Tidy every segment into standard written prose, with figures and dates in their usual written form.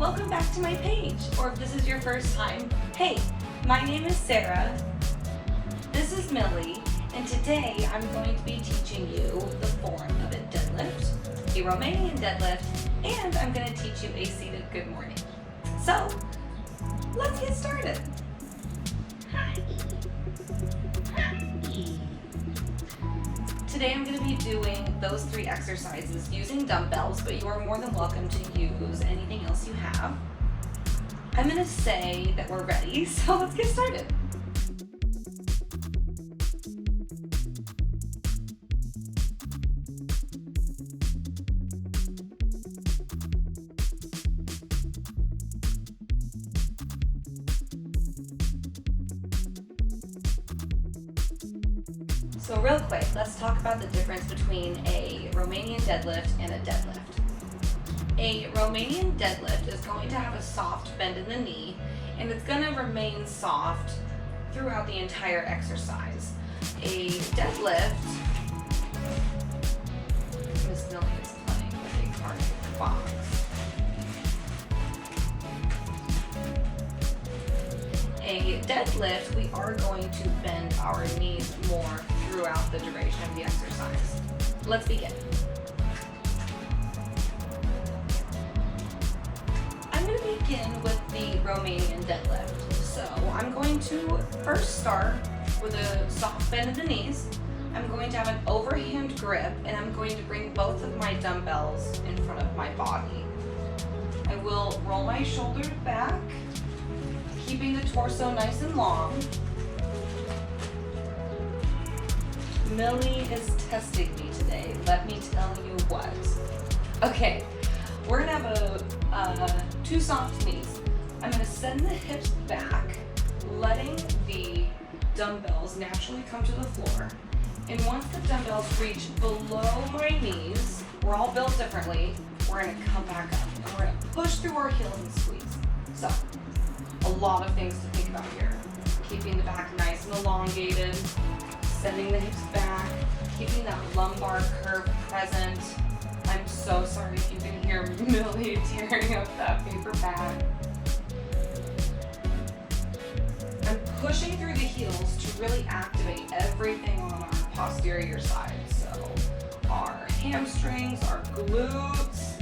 welcome back to my page, or if this is your first time, hey, my name is Sarah, this is Millie, and today I'm going to be teaching you the form of a deadlift, a Romanian deadlift, and I'm going to teach you a seated good morning. So, let's get started. Hi. Today I'm going to be doing those 3 exercises using dumbbells, but you are more than welcome to use anything else you have. I'm going to say that we're ready, so let's get started. So real quick, let's talk about the difference between a Romanian deadlift and a deadlift. A Romanian deadlift is going to have a soft bend in the knee, and it's going to remain soft throughout the entire exercise. A deadlift, Miss Millie is playing with a cardboard box. A deadlift, we are going to bend our knees more throughout the duration of the exercise. Let's begin. I'm going to begin with the Romanian deadlift. So I'm going to first start with a soft bend of the knees. I'm going to have an overhand grip, and I'm going to bring both of my dumbbells in front of my body. I will roll my shoulders back, keeping the torso nice and long. Millie is testing me today, let me tell you what. Okay, we're gonna have 2 soft knees. I'm gonna send the hips back, letting the dumbbells naturally come to the floor. And once the dumbbells reach below my knees, we're all built differently, we're gonna come back up and we're gonna push through our heels and squeeze. So, a lot of things to think about here. Keeping the back nice and elongated, sending the hips back, keeping that lumbar curve present. I'm so sorry if you can hear Millie tearing up that paper bag. I'm pushing through the heels to really activate everything on our posterior side. So our hamstrings, our glutes.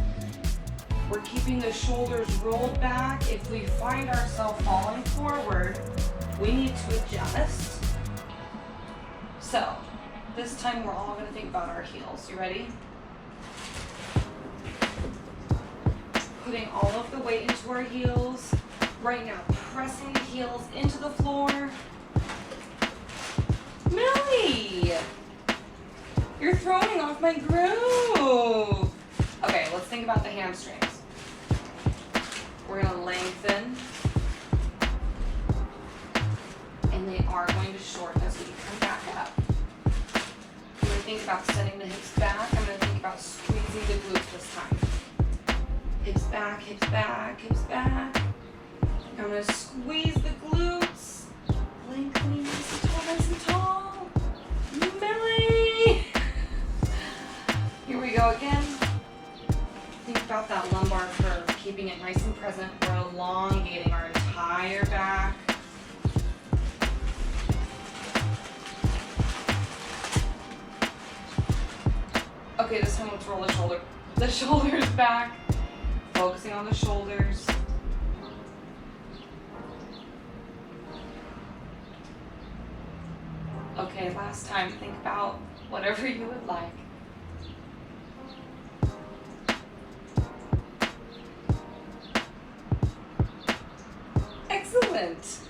We're keeping the shoulders rolled back. If we find ourselves falling forward, we need to adjust. So, this time we're all going to think about our heels. You ready? Putting all of the weight into our heels. Right now, pressing the heels into the floor. Millie! You're throwing off my groove. Okay, let's think about the hamstrings. We're going to lengthen, and they are going to shorten as we come back up. I'm going to think about sending the hips back. I'm going to think about squeezing the glutes this time. Hips back, hips back, hips back. I'm going to squeeze the glutes, lengthening nice and tall. Millie! Here we go again. Think about that lumbar curve, keeping it nice and present. We're elongating our entire back. Okay, this time let's roll the shoulders back, focusing on the shoulders. Okay, last time, think about whatever you would like. Excellent.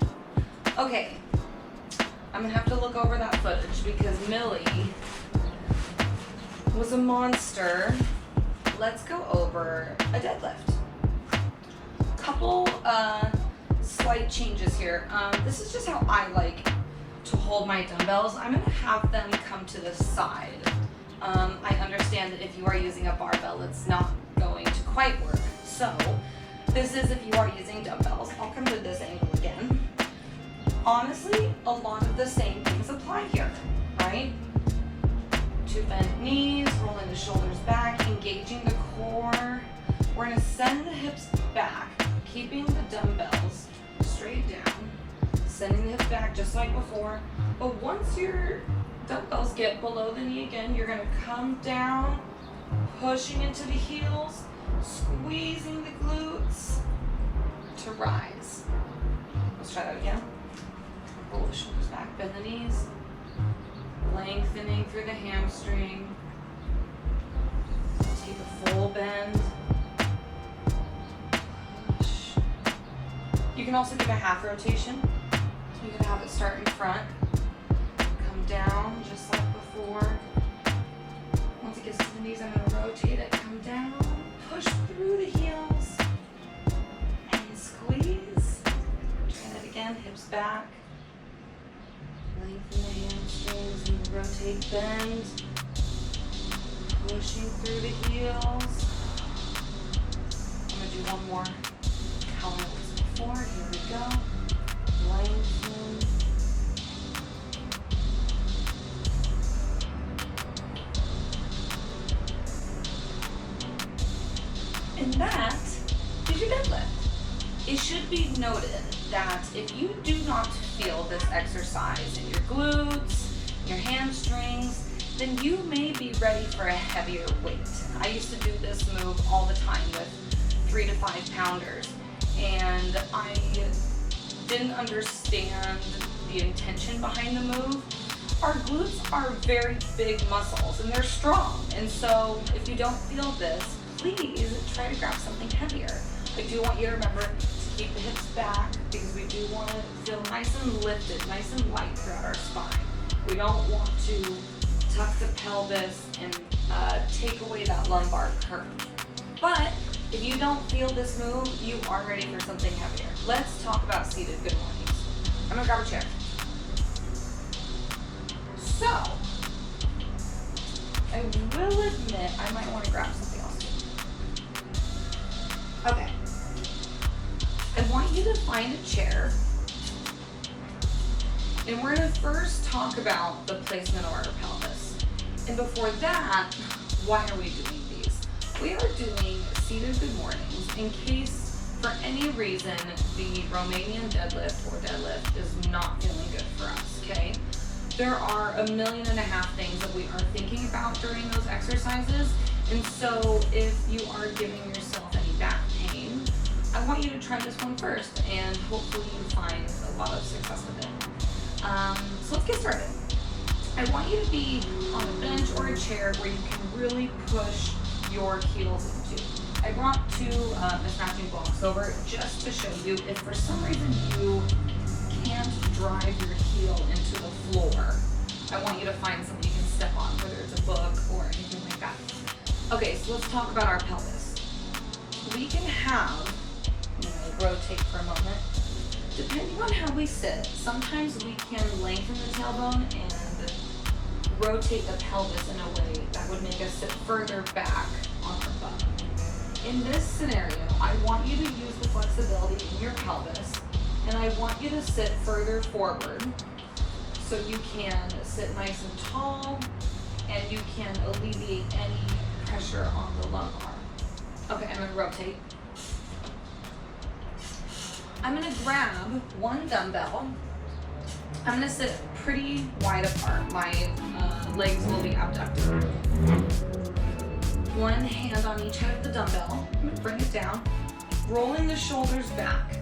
Okay, I'm gonna have to look over that footage because Millie was a monster. Let's go over a deadlift. Couple slight changes here. This is just how I like to hold my dumbbells. I'm gonna have them come to the side. I understand that if you are using a barbell, it's not going to quite work. So this is if you are using dumbbells. I'll come to this angle again. Honestly, a lot of the same things apply here, right? 2 bent knees, rolling the shoulders back, engaging the core. We're going to send the hips back, keeping the dumbbells straight down, sending the hips back just like before. But once your dumbbells get below the knee again, you're gonna come down, pushing into the heels, squeezing the glutes to rise. Let's try that again. Roll the shoulders back, bend the knees, lengthening through the hamstring. Take a full bend. Push. You can also give a half rotation. So you can have it start in front, come down just like before. Once it gets to the knees, I'm going to rotate it, come down, push through the heels, and squeeze. Try that again, hips back. Lengthen the hamstrings and rotate, bend. Pushing through the heels. I'm going to do one more. How it was before. Here we go. Lengthen. And that is your deadlift. It should be noted that if you do not feel this exercise in your glutes, your hamstrings, then you may be ready for a heavier weight. I used to do this move all the time with 3 to 5 pounders, and I didn't understand the intention behind the move. Our glutes are very big muscles and they're strong, and so if you don't feel this, please try to grab something heavier. I do want you to remember to keep the hips back because we do want to feel nice and lifted, nice and light throughout our spine. We don't want to tuck the pelvis and take away that lumbar curve. But if you don't feel this move, you are ready for something heavier. Let's talk about seated good mornings. I'm gonna grab a chair. So, I will admit I might want to grab something else too. Okay. I want you to find a chair. And we're going to first talk about the placement of our pelvis. And before that, why are we doing these? We are doing seated good mornings in case for any reason the Romanian deadlift or deadlift is not feeling good for us, okay? There are 1.5 million things that we are thinking about during those exercises. And so if you are giving yourself any back pain, I want you to try this one first and hopefully you find a lot of success with it. So let's get started. I want you to be on a bench or a chair where you can really push your heels into. I brought 2 mismatching blocks over just to show you if for some reason you can't drive your heel into the floor. I want you to find something you can step on, whether it's a book or anything like that. Okay, so let's talk about our pelvis. We can have, rotate for a moment. Depending on how we sit, sometimes we can lengthen the tailbone and rotate the pelvis in a way that would make us sit further back on our butt. In this scenario, I want you to use the flexibility in your pelvis, and I want you to sit further forward so you can sit nice and tall and you can alleviate any pressure on the lumbar. Okay, I'm gonna rotate. I'm gonna grab 1 dumbbell. I'm gonna sit pretty wide apart. My legs will be abducted. 1 hand on each head of the dumbbell. I'm gonna bring it down, rolling the shoulders back.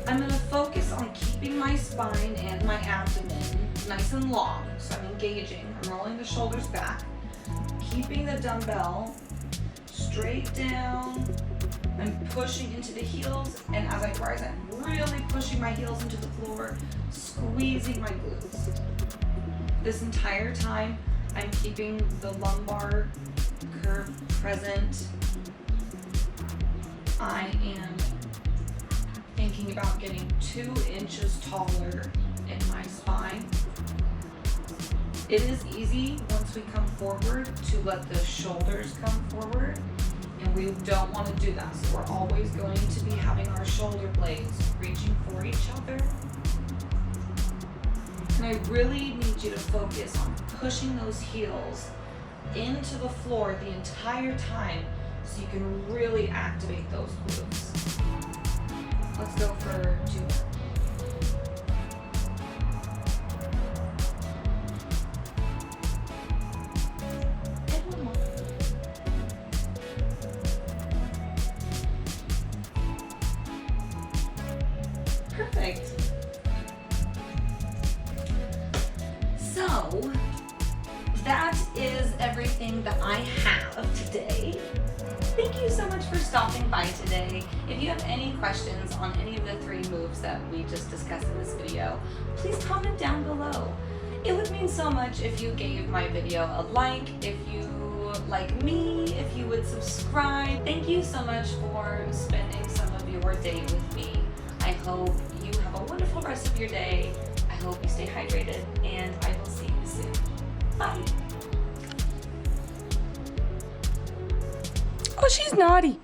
I'm gonna focus on keeping my spine and my abdomen nice and long. So I'm engaging. I'm rolling the shoulders back, keeping the dumbbell straight down. I'm pushing into the heels, and as I rise, I'm really pushing my heels into the floor, squeezing my glutes. This entire time, I'm keeping the lumbar curve present. I am thinking about getting 2 inches taller in my spine. It is easy once we come forward to let the shoulders come forward. And we don't want to do that. So we're always going to be having our shoulder blades reaching for each other. And I really need you to focus on pushing those heels into the floor the entire time so you can really activate those glutes. Perfect. So, that is everything that I have today. Thank you so much for stopping by today. If you have any questions on any of the 3 moves that we just discussed in this video, please comment down below. It would mean so much if you gave my video a like, if you like me, if you would subscribe. Thank you so much for spending some of your day with me. I hope you have a wonderful rest of your day. I hope you stay hydrated, and I will see you soon. Bye. Oh, she's naughty.